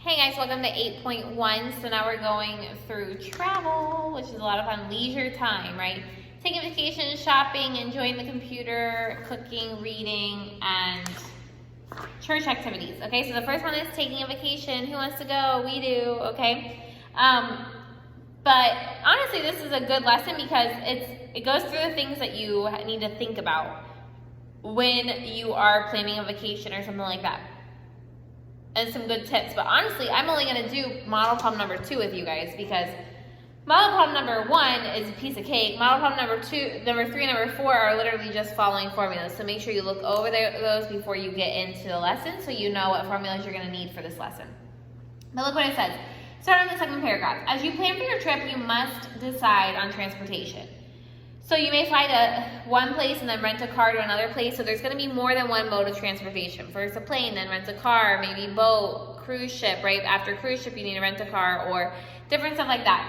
Hey guys, welcome to 8.1. So now we're going through travel, which is a lot of fun, leisure time, right? Taking vacations, shopping, enjoying the computer, cooking, reading, and church activities. Okay, so the first one is taking a vacation. Who wants to go? We do, okay? But honestly, this is a good lesson because it goes through the things that you need to think about when you are planning a vacation or something like that. And some good tips. But honestly, I'm only going to do model problem number 2 with you guys because model problem number 1 is a piece of cake. Model problem number 3, and number 4 are literally just following formulas. So make sure you look over those before you get into the lesson so you know what formulas you're going to need for this lesson. But look what it says. Start on the second paragraph. As you plan for your trip, you must decide on transportation. So you may fly to one place and then rent a car to another place. So there's going to be more than one mode of transportation. First a plane, then rent a car, maybe boat, cruise ship, right? After cruise ship, you need to rent a car or different stuff like that.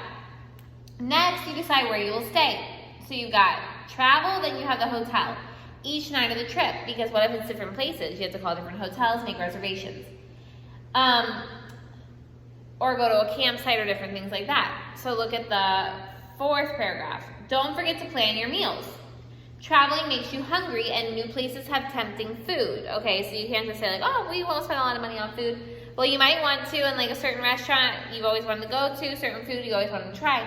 Next, you decide where you will stay. So you've got travel, then you have the hotel. Each night of the trip, because what if it's different places? You have to call different hotels, make reservations. Or go to a campsite or different things like that. So look at the 4th paragraph. Don't forget to plan your meals. Traveling makes you hungry and new places have tempting food. Okay, so you can't just say like, oh, we won't spend a lot of money on food. Well, you might want to in like a certain restaurant you've always wanted to go to, certain food you always want to try.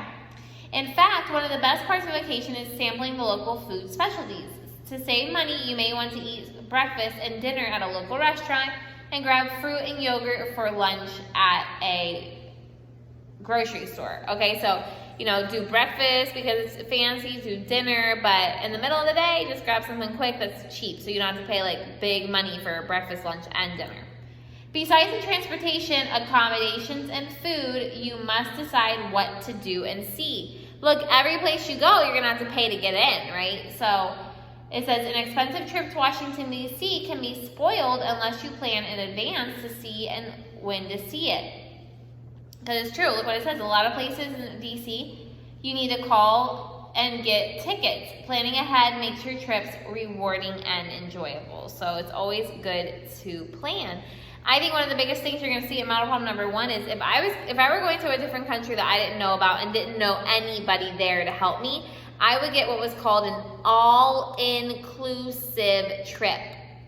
In fact, one of the best parts of vacation is sampling the local food specialties. To save money, you may want to eat breakfast and dinner at a local restaurant and grab fruit and yogurt for lunch at a grocery store. Okay, so do breakfast because it's fancy, do dinner, but in the middle of the day, just grab something quick that's cheap so you don't have to pay like big money for breakfast, lunch, and dinner. Besides the transportation, accommodations, and food, you must decide what to do and see. Look, every place you go, you're gonna have to pay to get in, right? So it says an expensive trip to Washington, D.C. can be spoiled unless you plan in advance to see and when to see it. Because it's true, look what it says. A lot of places in D.C., you need to call and get tickets. Planning ahead makes your trips rewarding and enjoyable. So it's always good to plan. I think one of the biggest things you're going to see in model problem number 1 is if I were going to a different country that I didn't know about and didn't know anybody there to help me, I would get what was called an all-inclusive trip.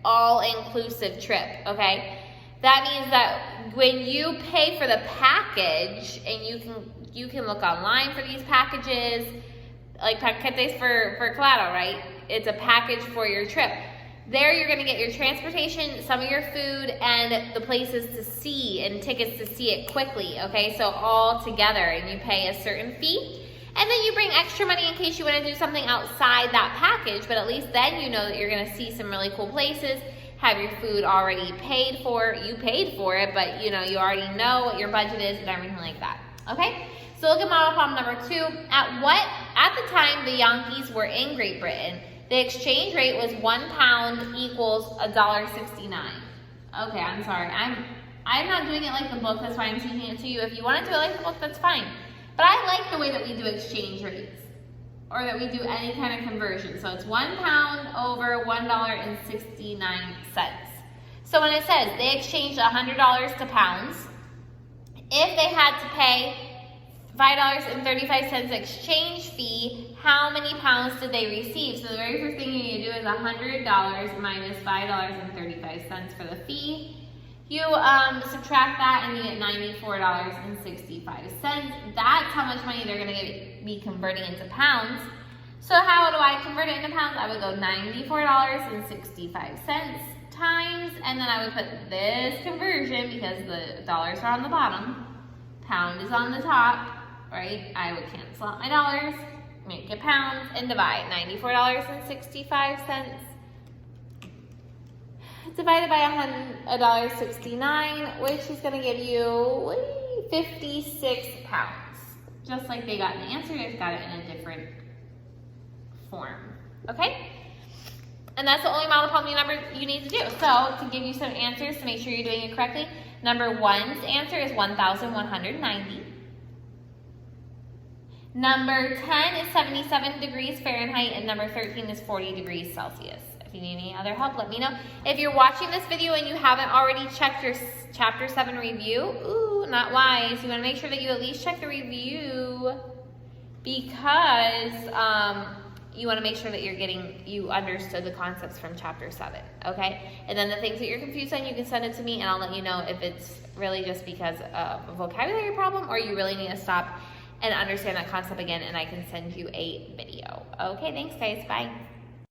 All-inclusive trip, okay? That means that when you pay for the package, and you can look online for these packages, like paquetes for collateral, right? It's a package for your trip. There you're going to get your transportation, some of your food, and the places to see and tickets to see it quickly, okay? So all together, and you pay a certain fee. And then you bring extra money in case you want to do something outside that package, but at least then you know that you're going to see some really cool places, have your food already paid for. You paid for it, but you already know what your budget is and everything like that. Okay? So look at model problem number 2. At the time the Yankees were in Great Britain, the exchange rate was £1 equals $1.69. Okay, I'm sorry. I'm not doing it like the book, that's why I'm teaching it to you. If you want to do it like the book, that's fine. But I like the way that we do exchange rates, or that we do any kind of conversion. So it's £1 over $1.69. So when it says they exchanged $100 to pounds, if they had to pay $5.35 exchange fee, how many pounds did they receive? So the very first thing you need to do is $100 minus $5.35 for the fee. You subtract that and you get $94.65. That's how much money they're going to be converting into pounds. So how do I convert it into pounds? I would go $94.65 times, and then I would put this conversion because the dollars are on the bottom, pound is on the top, right? I would cancel out my dollars, make it pounds, and divide $94.65 divided by $1.69, which is going to give you 56 pounds. Just like they got in the answer, they just got it in a different form. Okay? And that's the only model problem number you need to do. So to give you some answers to make sure you're doing it correctly, number 1's answer is 1,190. Number 10 is 77 degrees Fahrenheit, and number 13 is 40 degrees Celsius. If you need any other help, let me know. If you're watching this video and you haven't already checked your Chapter 7 review, not wise. You want to make sure that you at least check the review because you want to make sure that you understood the concepts from chapter 7, okay? And then the things that you're confused on, you can send it to me and I'll let you know if it's really just because of a vocabulary problem or you really need to stop and understand that concept again, and I can send you a video. Okay, thanks guys, bye.